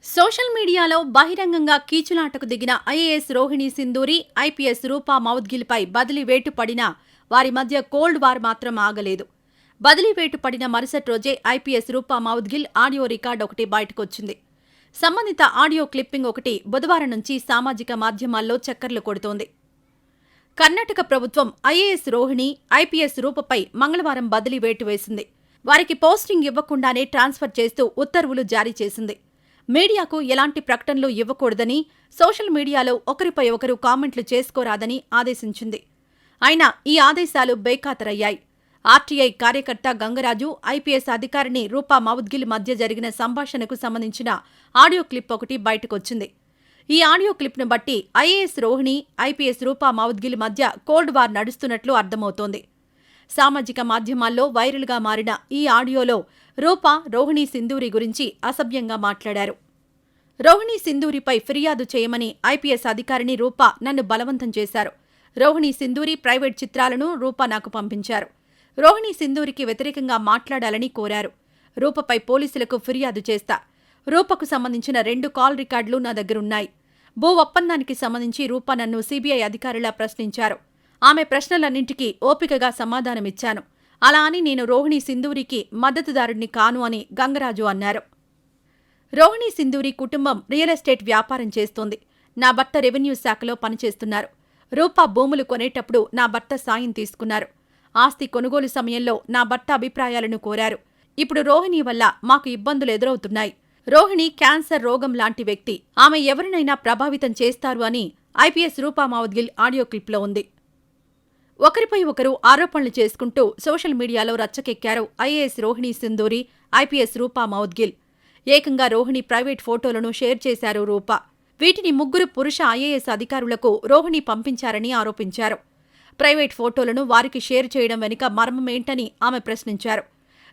Social మీడియాలో బహిరంగంగా కీచులాటకు దిగిన ఐఏఎస్ రోహిణి సింధూరి, ఐపీఎస్ రూపా మౌద్గిల్పై బదిలీ వేటు పడినా వారి మధ్య కోల్డ్ వార్ మాత్రం ఆగలేదు. బదిలీ వేటు పడిన మరుసటి రోజే ఐపీఎస్ రూపా మౌద్గిల్ ఆడియో రికార్డ్ ఒకటి బయటకొచ్చింది. సంబంధిత ఆడియో క్లిప్పింగ్ ఒకటి బుధవారం నుంచి సామాజిక మాధ్యమాల్లో చక్కర్లు కొడుతోంది. కర్ణాటక ప్రభుత్వం ఐఏఎస్ రోహిణి, ఐపీఎస్ రూపపై మంగళవారం బదిలీ వేటు వేసింది. వారికి పోస్టింగ్ ఇవ్వకుండానే ట్రాన్స్ఫర్ చేస్తూ ఉత్తర్వులు జారీ చేసింది. మీడియాకు ఎలాంటి ప్రకటనలు ఇవ్వకూడదని, సోషల్ మీడియాలో ఒకరిపై ఒకరు కామెంట్లు చేసుకోరాదని ఆదేశించింది. అయినా ఈ ఆదేశాలు బేఖాతరయ్యాయి. ఆర్టీఐ కార్యకర్త గంగరాజు, ఐపీఎస్ అధికారిని రూపా మౌద్గిల్ మధ్య జరిగిన సంభాషణకు సంబంధించిన ఆడియో క్లిప్ ఒకటి బయటకొచ్చింది. ఈ ఆడియో క్లిప్ను బట్టి ఐఏఎస్ రోహిణి, ఐపీఎస్ రూపా మౌద్గిల్ మధ్య కోల్డ్ వార్ నడుస్తున్నట్లు అర్థమవుతోంది. సామాజిక మాధ్యమాల్లో వైరల్గా మారిన ఈ ఆడియోలో రూపా, రోహిణి సింధూరి గురించి అసభ్యంగా మాట్లాడారు. రోహిణి సింధూరిపై ఫిర్యాదు చేయమని ఐపీఎస్ అధికారిని రూపా నన్ను బలవంతం చేశారు. రోహిణి సింధూరి ప్రైవేట్ చిత్రాలను రూపా నాకు పంపించారు. రోహిణి సింధూరికి వ్యతిరేకంగా మాట్లాడాలని కోరారు. రూపపై పోలీసులకు ఫిర్యాదు చేస్తా. రూపకు సంబంధించిన 2 కాల్ రికార్డులు నా దగ్గరున్నాయి. భూ ఒప్పందానికి సంబంధించి రూపా నన్ను సీబీఐ అధికారులా ప్రశ్నించారు. ఆమె ప్రశ్నలన్నింటికీ ఓపికగా సమాధానమిచ్చాను. అలా అని నేను రోహిణి సింధూరికి మద్దతుదారుడిని కాను అని గంగరాజు అన్నారు. రోహిణి సింధూరి కుటుంబం రియల్ ఎస్టేట్ వ్యాపారం చేస్తోంది. నా భర్త రెవెన్యూ శాఖలో పనిచేస్తున్నారు. రూపా భూములు కొనేటప్పుడు నా భర్త సాయం తీసుకున్నారు. ఆస్తి కొనుగోలు సమయంలో నా భర్త అభిప్రాయాలను కోరారు. ఇప్పుడు రోహిణి వల్ల మాకు ఇబ్బందులు ఎదురవుతున్నాయి. రోహిణి క్యాన్సర్ రోగం లాంటి వ్యక్తి. ఆమె ఎవరినైనా ప్రభావితం చేస్తారు అని ఐపీఎస్ రూపా మౌద్గిల్ ఆడియో క్లిప్లో ఉంది. ఒకరిపై ఒకరు ఆరోపణలు చేసుకుంటూ సోషల్ మీడియాలో రచ్చకెక్కారు ఐఏఎస్ రోహిణి సింధూరి, ఐపీఎస్ రూపా మౌద్గిల్. ఏకంగా రోహిణి ప్రైవేట్ ఫోటోలను షేర్ చేశారు రూపా. వీటిని 3 పురుష ఐఏఎస్ అధికారులకు రోహిణి పంపించారని ఆరోపించారు. ప్రైవేట్ ఫోటోలను వారికి షేర్ చేయడం వెనుక మర్మమేంటని ఆమె ప్రశ్నించారు.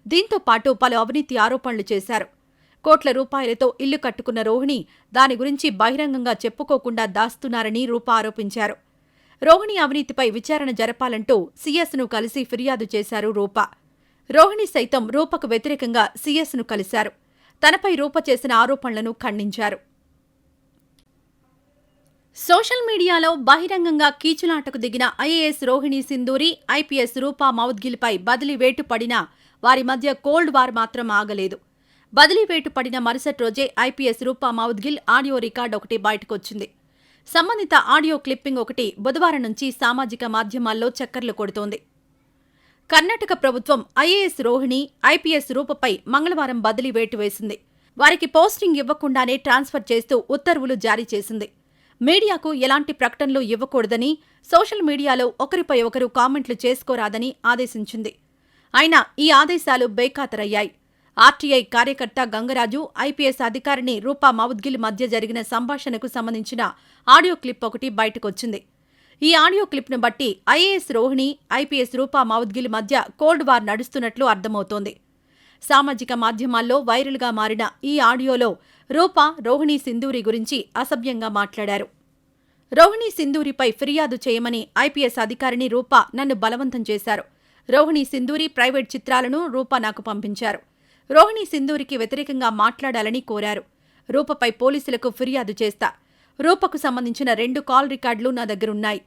దీంతో పాటు పలు అవినీతి ఆరోపణలు చేశారు. కోట్ల రూపాయలతో ఇల్లు కట్టుకున్న రోహిణి దాని గురించి బహిరంగంగా చెప్పుకోకుండా దాస్తున్నారని రూపా ఆరోపించారు. రోహిణి అవినీతిపై విచారణ జరపాలంటూ సీఎస్ను కలిసి ఫిర్యాదు చేశారు రూపా. రోహిణి సైతం రూపకు వ్యతిరేకంగా సీఎస్ను కలిశారు. తనపై రూప చేసిన ఆరోపణలను ఖండించారు. సోషల్ మీడియాలో బహిరంగంగా కీచులాటకు దిగిన ఐఏఎస్ రోహిణి సింధూరి, ఐపీఎస్ రూపా మౌద్గిల్పై బదిలీ వేటు పడినా వారి మధ్య కోల్డ్ వార్ మాత్రం ఆగలేదు. బదిలీ వేటు పడిన మరుసటి రోజే ఐపీఎస్ రూపా మౌద్గిల్ ఆడియో రికార్డ్ ఒకటి బయటకొచ్చింది. సంబంధిత ఆడియో క్లిప్పింగ్ ఒకటి బుధవారం నుంచి సామాజిక మాధ్యమాల్లో చక్కర్లు కొడుతోంది. కర్ణాటక ప్రభుత్వం ఐఏఎస్ రోహిణి, ఐపీఎస్ రూపపై మంగళవారం బదిలీ వేటు వేసింది. వారికి పోస్టింగ్ ఇవ్వకుండానే ట్రాన్స్ఫర్ చేస్తూ ఉత్తర్వులు జారీ చేసింది. మీడియాకు ఎలాంటి ప్రకటనలు ఇవ్వకూడదని, సోషల్ మీడియాలో ఒకరిపై ఒకరు కామెంట్లు చేసుకోరాదని ఆదేశించింది. అయినా ఈ ఆదేశాలు బేఖాతరయ్యాయి. ఆర్టీఐ కార్యకర్త గంగరాజు, ఐపీఎస్ అధికారిని రూపా మౌద్గిల్ మధ్య జరిగిన సంభాషణకు సంబంధించిన ఆడియో క్లిప్ ఒకటి బయటకొచ్చింది. ఈ ఆడియో క్లిప్ను బట్టి ఐఏఎస్ రోహిణి, ఐపీఎస్ రూపా మౌద్గిల్ మధ్య కోల్డ్ వార్ నడుస్తున్నట్లు అర్థమవుతోంది. సామాజిక మాధ్యమాల్లో వైరల్గా మారిన ఈ ఆడియోలో రూపా, రోహిణి సింధూరి గురించి అసభ్యంగా మాట్లాడారు. రోహిణి సింధూరిపై ఫిర్యాదు చేయమని ఐపీఎస్ అధికారిని రూపా నన్ను బలవంతం చేశారు. రోహిణి సింధూరి ప్రైవేట్ చిత్రాలను రూపా నాకు పంపించారు. రోహిణి సింధూరికి వ్యతిరేకంగా మాట్లాడాలని కోరారు. రూపపై పోలీసులకు ఫిర్యాదు చేస్తా. రూపకు సంబంధించిన 2 కాల్ రికార్డులు నా దగ్గరున్నాయి.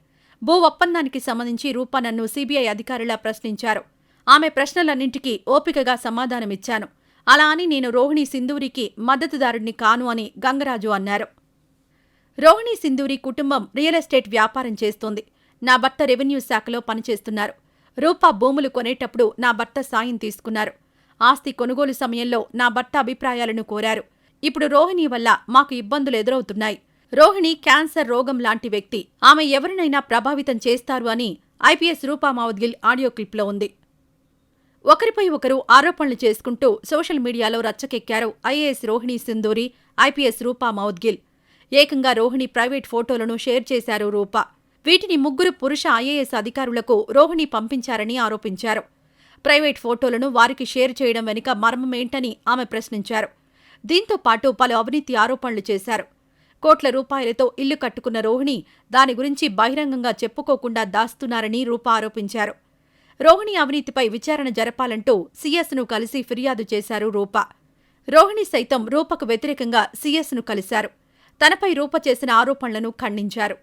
భూ ఒప్పందానికి సంబంధించి రూపా నన్ను సీబీఐ అధికారులా ప్రశ్నించారు. ఆమె ప్రశ్నలన్నింటికీ ఓపికగా సమాధానమిచ్చాను. అలా అని నేను రోహిణి సింధూరికి మద్దతుదారుడిని కాను అని గంగరాజు అన్నారు. రోహిణి సింధూరి కుటుంబం రియల్ ఎస్టేట్ వ్యాపారం చేస్తోంది. నా భర్త రెవెన్యూ శాఖలో పనిచేస్తున్నారు. రూపా భూములు కొనేటప్పుడు నా భర్త సాయం తీసుకున్నారు. ఆస్తి కొనుగోలు సమయంలో నా భర్త అభిప్రాయాలను కోరారు. ఇప్పుడు రోహిణి వల్ల మాకు ఇబ్బందులు ఎదురవుతున్నాయి. రోహిణి క్యాన్సర్ రోగం లాంటి వ్యక్తి. ఆమె ఎవరినైనా ప్రభావితం చేస్తారు అని ఐపీఎస్ రూపా మౌద్గిల్ ఆడియో క్లిప్లో ఉంది. ఒకరిపై ఒకరు ఆరోపణలు చేసుకుంటూ సోషల్ మీడియాలో రచ్చకెక్కారు ఐఏఎస్ రోహిణి సింధూరి, ఐపీఎస్ రూపా మౌద్గిల్. ఏకంగా రోహిణి ప్రైవేట్ ఫోటోలను షేర్ చేశారు రూపా. వీటిని 3 పురుష ఐఏఎస్ అధికారులకు రోహిణి పంపించారని ఆరోపించారు. ప్రైవేట్ ఫోటోలను వారికి షేర్ చేయడం వెనుక మర్మమేంటని ఆమె ప్రశ్నించారు. దీంతో పాటు పలు అవినీతి ఆరోపణలు చేశారు. కోట్ల రూపాయలతో ఇల్లు కట్టుకున్న రోహిణి దాని గురించి బహిరంగంగా చెప్పుకోకుండా దాస్తున్నారని రూపా ఆరోపించారు. రోహిణి అవినీతిపై విచారణ జరపాలంటూ సీఎస్ను కలిసి ఫిర్యాదు చేశారు రూపా. రోహిణి సైతం రూపకు వ్యతిరేకంగా సీఎస్ను కలిశారు. తనపై రూప చేసిన ఆరోపణలను ఖండించారు.